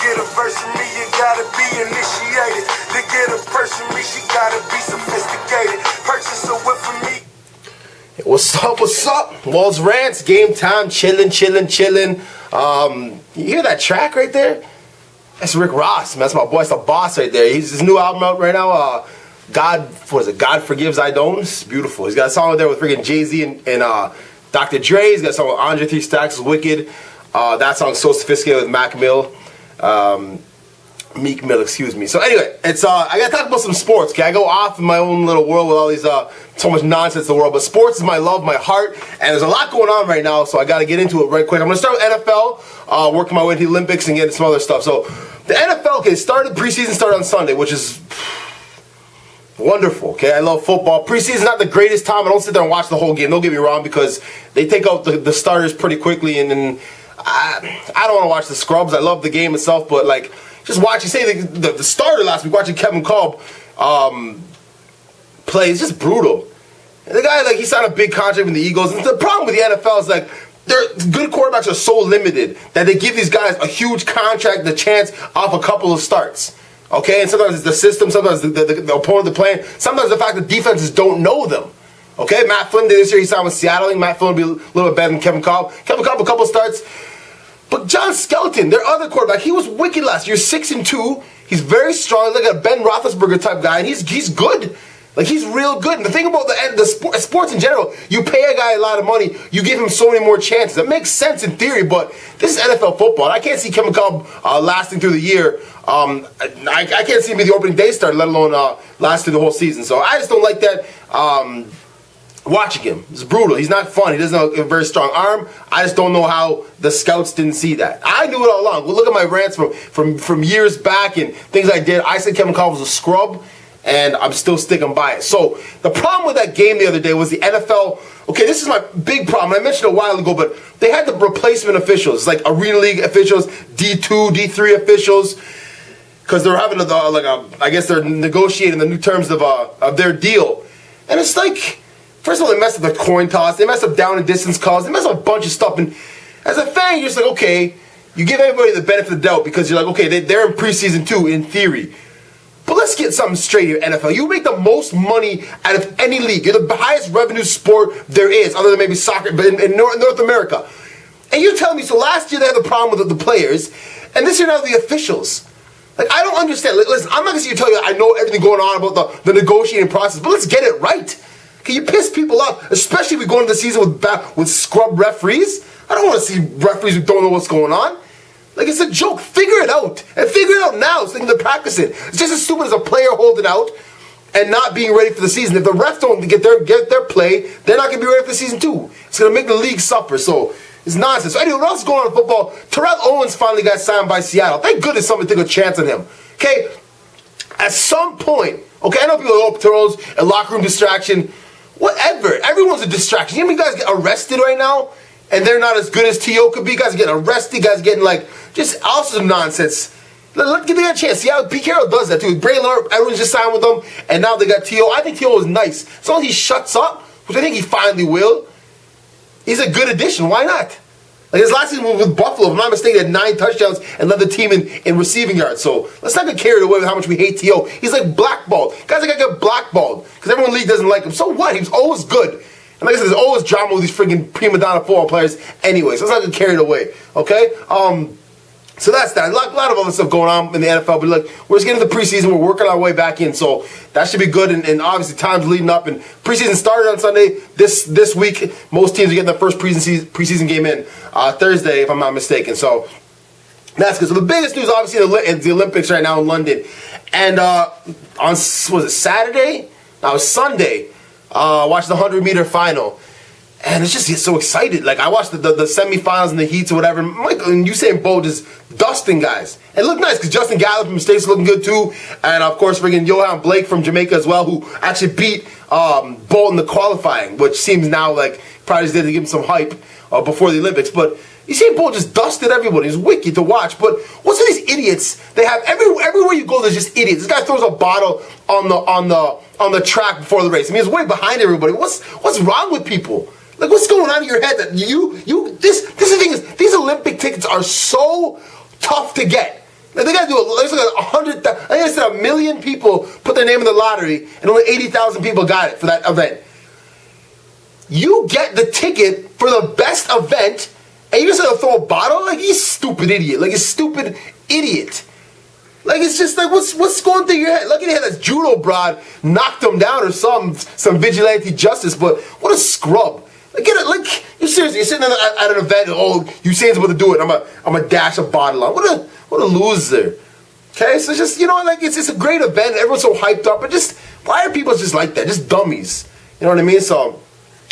get a verse from me, you gotta be initiated. To get a purse from me, she gotta be sophisticated. Purchase a whip from me. What's up? What's up? Walz, Rantz, game time, chillin'. You hear that track right there? That's Rick Ross, man. That's my boy. That's the boss right there. He's his new album out right now. God Forgives I Don't. It's beautiful. He's got a song out there with freaking Jay-Z and Dr. Dre. He's got a song with Andre 3 Stacks, Wicked. That song's So Sophisticated with Meek Mill, excuse me. So anyway, it's I gotta talk about some sports. Okay, I go off in my own little world with all these so much nonsense in the world, but sports is my love, my heart, and there's a lot going on right now. So I gotta get into it right quick. I'm gonna start with NFL, working my way to the Olympics and getting some other stuff. So the NFL, okay, preseason started on Sunday, which is wonderful. Okay, I love football. Preseason's not the greatest time. I don't sit there and watch the whole game. Don't get me wrong, because they take out the starters pretty quickly, and then I don't want to watch the scrubs. I love the game itself, but like, just watching, say the starter last week, watching Kevin Kolb play, it's just brutal. And the guy, like, he signed a big contract with the Eagles. And the problem with the NFL is, like, their good quarterbacks are so limited that they give these guys a huge contract, the chance off a couple of starts. Okay, and sometimes it's the system, sometimes the opponent they're playing, sometimes the fact that defenses don't know them. Okay, Matt Flynn did this year, he signed with Seattle. I think Matt Flynn will be a little bit better than Kevin Kolb. Kevin Kolb, a couple of starts. But John Skelton, their other quarterback, he was wicked last year, 6-2. He's very strong, like a Ben Roethlisberger type guy, and he's good. Like, he's real good. And the thing about sports in general, you pay a guy a lot of money, you give him so many more chances. It makes sense in theory, but this is NFL football. I can't see Kevin Kolb lasting through the year. I can't see him be the opening day starter, let alone last through the whole season. So I just don't like that. Watching him, it's brutal. He's not fun. He doesn't have a very strong arm. I just don't know how the scouts didn't see that. I knew it all along. Well, look at my rants from years back and things I did. I said Kevin Kolb was a scrub, and I'm still sticking by it. So the problem with that game the other day was the NFL. Okay, this is my big problem. I mentioned it a while ago, but they had the replacement officials, like Arena League officials, D2, D3 officials, because they're having I guess they're negotiating the new terms of their deal, and it's like. First of all, they messed up the coin toss. They messed up down and distance calls. They messed up a bunch of stuff. And as a fan, you're just like, okay, you give everybody the benefit of the doubt because you're like, okay, they're in preseason too, in theory. But let's get something straight here, NFL. You make the most money out of any league. You're the highest revenue sport there is, other than maybe soccer, but in North America. And you're telling me, so last year they had the problem with the players, and this year now the officials. Like, I don't understand. Listen, I'm not going to sit here and tell you I know everything going on about the negotiating process, but let's get it right. Can you piss people off, especially if we go into the season with scrub referees? I don't want to see referees who don't know what's going on. Like, it's a joke. Figure it out. And figure it out now so they're practicing. It's just as stupid as a player holding out and not being ready for the season. If the refs don't get their play, they're not going to be ready for the season too. It's going to make the league suffer. So, it's nonsense. So anyway, what else is going on in football? Terrell Owens finally got signed by Seattle. Thank goodness somebody took a chance on him. Okay? At some point, okay, I know people are, Terrell's a locker room distraction. Whatever. Everyone's a distraction. You know how many guys get arrested right now? And they're not as good as T.O. could be. Guys are getting arrested. Guys are getting, like, just all sorts of nonsense. Give them a chance. See how Pete Carroll does that, too. Braylon, everyone's just signed with them. And now they got T.O. I think T.O. is nice. As long as he shuts up, which I think he finally will, he's a good addition. Why not? Like his last season with Buffalo, if I'm not mistaken, he had 9 touchdowns and led the team in receiving yards. So let's not get carried away with how much we hate T.O. He's like blackballed. Guys like I get blackballed because everyone in the league doesn't like him. So what? He was always good. And like I said, there's always drama with these freaking prima donna football players anyway. So let's not get carried away. Okay? So that's that. A lot of other stuff going on in the NFL. But look, we're just getting into the preseason. We're working our way back in. So that should be good. And obviously time's leading up. And preseason started on Sunday. This week, most teams are getting their first preseason game in Thursday, if I'm not mistaken. So that's good. So the biggest news, obviously, is the Olympics right now in London. And was it Saturday? No, it was Sunday. Watched the 100-meter final. And it's just get so excited. Like, I watched the semifinals and the heats or whatever. And Usain Bolt just dusting guys. And it looked nice because Justin Gatlin from the States looking good too. And, of course, friggin' Johan Blake from Jamaica as well, who actually beat Bolt in the qualifying, which seems now like probably just did to give him some hype before the Olympics. But Usain Bolt just dusted everybody. It's wicked to watch. But what's with these idiots? They have everywhere you go, there's just idiots. This guy throws a bottle on the track before the race. I mean, he's way behind everybody. What's wrong with people? Like, what's going on in your head that this is the thing is, these Olympic tickets are so tough to get. Like they gotta do there's like 100,000. I think I said 1 million people put their name in the lottery, and only 80,000 people got it for that event. You get the ticket for the best event, and you just gonna throw a bottle? Like, you stupid idiot. Like, you stupid idiot. Like, it's just like, what's going through your head? Lucky they had that judo broad knocked him down or some vigilante justice, but what a scrub. Like, get it, like, you're seriously, you're sitting at an event, and, oh, Usain's about to do it, I'm gonna dash a bottle on. What a loser. Okay, so just, you know, like, it's a great event, everyone's so hyped up, but just, why are people just like that? Just dummies. You know what I mean? So,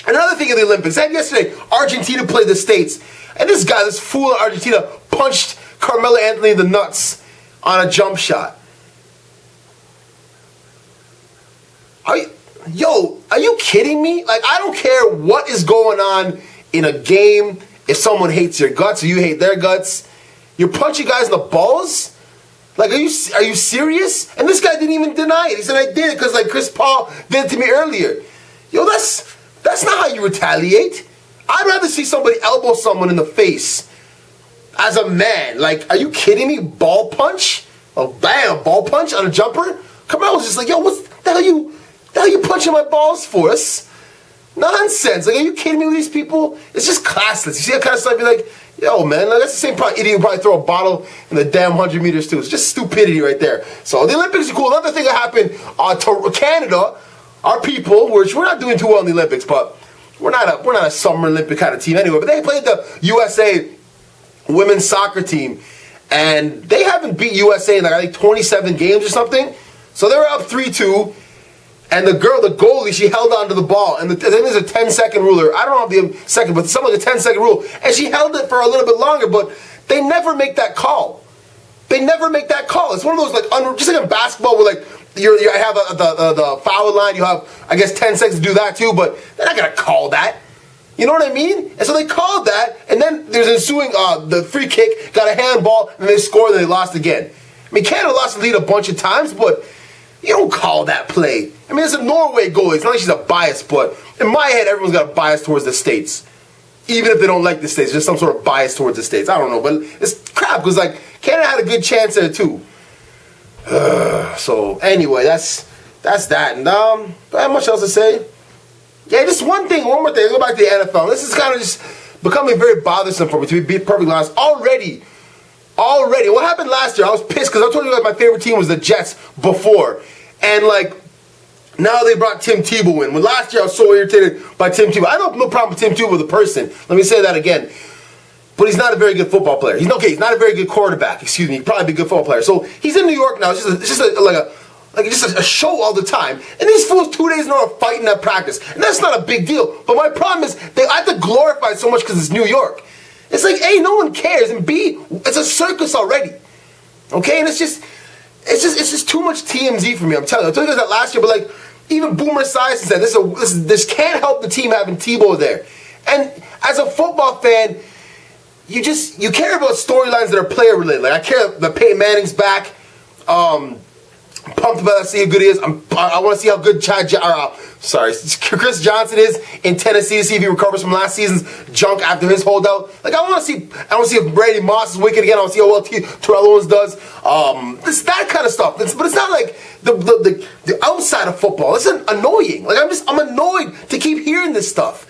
another thing in the Olympics, and yesterday, Argentina played the States, and this fool in Argentina punched Carmelo Anthony in the nuts on a jump shot. Are you kidding me? Like, I don't care what is going on in a game. If someone hates your guts or you hate their guts, you're punching guys in the balls? Like, are you serious? And this guy didn't even deny it. He said, I did it because, like, Chris Paul did it to me earlier. Yo, that's not how you retaliate. I'd rather see somebody elbow someone in the face as a man. Like, are you kidding me? Ball punch? Oh, bam, ball punch on a jumper? Carmelo was just like, yo, what the hell you punching my balls for? Us? Nonsense. Like, are you kidding me with these people? It's just classless. You see that kind of stuff, you're like, yo, man, like, that's the same idiot who probably throw a bottle in the damn 100 meters, too. It's just stupidity right there. So, the Olympics are cool. Another thing that happened to Canada, our people, which we're not doing too well in the Olympics, but we're not a Summer Olympic kind of team anyway, but they played the USA women's soccer team, and they haven't beat USA in, like, I think 27 games or something. So they were up 3-2. And the goalie, she held on to the ball. And I think there's a 10-second ruler. I don't know the second, but something like a 10-second rule. And she held it for a little bit longer, but they never make that call. They never make that call. It's one of those, like, just like in basketball where, like, you have the foul line. You have, I guess, 10 seconds to do that too, but they're not going to call that. You know what I mean? And so they called that, and then there's ensuing, the free kick, got a handball, and they scored, and they lost again. I mean, Canada lost the lead a bunch of times, but you don't call that play. I mean, it's a Norway goalie. It's not like she's a bias, but in my head, everyone's got a bias towards the States. Even if they don't like the States, there's some sort of bias towards the States. I don't know, but it's crap, because, like, Canada had a good chance there, too. So, anyway, that's that. And, I have much else to say. Yeah, just one more thing. Go back to the NFL. This is kind of just becoming very bothersome for me, to be perfectly honest. Already. What happened last year? I was pissed because I told you that my favorite team was the Jets before. And, like, now they brought Tim Tebow in. When last year I was so irritated by Tim Tebow. I have no problem with Tim Tebow, the person. Let me say that again. But he's not a very good football player. He's not a very good quarterback. Excuse me. He'd probably be a good football player. So he's in New York now. It's just a show all the time. And these fools 2 days in a row are fighting at practice. And that's not a big deal. But my problem is they have to glorify it so much because it's New York. It's like, A, no one cares, and B, it's a circus already. Okay? And it's just too much TMZ for me, I'm telling you. I told you guys that last year, but, like, even Boomer Esiason said, this can't help the team having Tebow there. And as a football fan, you care about storylines that are player related. Like, I care that Peyton Manning's back. Pumped about to see how good he is. I want to see how good Chris Johnson is in Tennessee to see if he recovers from last season's junk after his holdout. Like, I want to see if Brady Moss is wicked again. I want to see how well Terrell Owens does. It's that kind of stuff. But it's not like the outside of football. It's annoying. Like, I'm annoyed to keep hearing this stuff.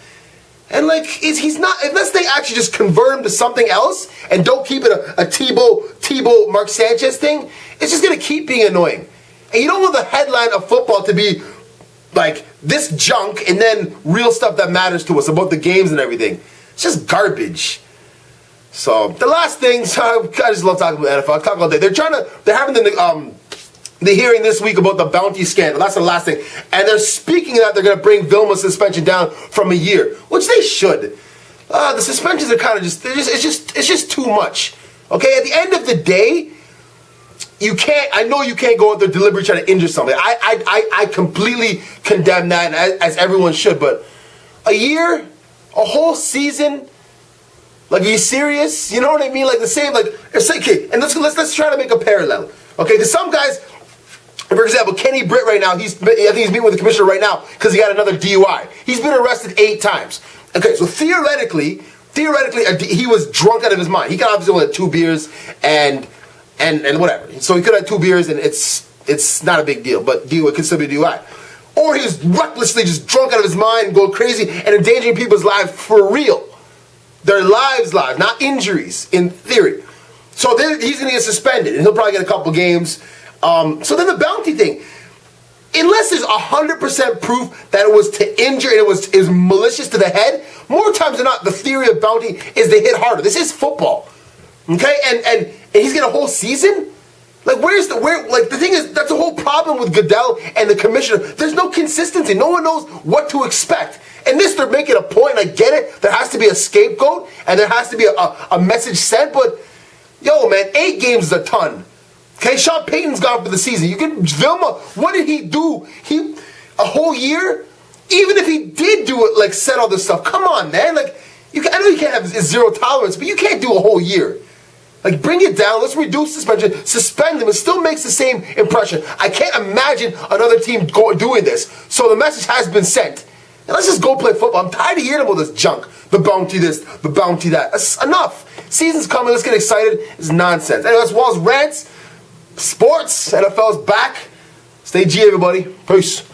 And, like, he's not, unless they actually just convert him to something else and don't keep it a Tebow Mark Sanchez thing, it's just going to keep being annoying. And you don't want the headline of football to be like this junk and then real stuff that matters to us about the games and everything. It's just garbage. So the last thing, I just love talking about NFL. I talk all day. They're having the hearing this week about the bounty scandal. That's the last thing. And they're speaking that they're going to bring Vilma's suspension down from a year, which they should. The suspensions are kind of it's just too much. Okay, at the end of the day, I know you can't go out there deliberately trying to injure somebody. I completely condemn that, and as everyone should. But a year, a whole season, like, are you serious? You know what I mean? Like, the same, like, and let's try to make a parallel. Okay, because some guys, for example, Kenny Britt right now, I think he's meeting with the commissioner right now because he got another DUI. He's been arrested 8 times. Okay, so theoretically, he was drunk out of his mind. He got obviously only had 2 beers, and and whatever. So he could have 2 beers, and it's not a big deal, but DUI could still be DUI. Or he was recklessly just drunk out of his mind and going crazy and endangering people's lives for real. Their lives, not injuries, in theory. So then he's going to get suspended, and he'll probably get a couple games. So then the bounty thing. Unless there's 100% proof that it was to injure and it was malicious to the head, more times than not, the theory of bounty is they hit harder. This is football. Okay? And he's getting a whole season? Like, the thing is, that's the whole problem with Goodell and the commissioner. There's no consistency. No one knows what to expect. And this, they're making a point, and I get it. There has to be a scapegoat, and there has to be a message sent, but, yo, man, 8 games is a ton. Okay, Sean Payton's gone for the season. You can, Vilma, what did he do? A whole year? Even if he did do it, like, said all this stuff, come on, man. Like, I know you can't have zero tolerance, but you can't do a whole year. Like, bring it down. Let's reduce suspension. Suspend them. It still makes the same impression. I can't imagine another team doing this. So the message has been sent. And let's just go play football. I'm tired of hearing about this junk. The bounty this, the bounty that. That's enough. Season's coming. Let's get excited. It's nonsense. Anyway, that's Walz Rantz. Sports. NFL's back. Stay G, everybody. Peace.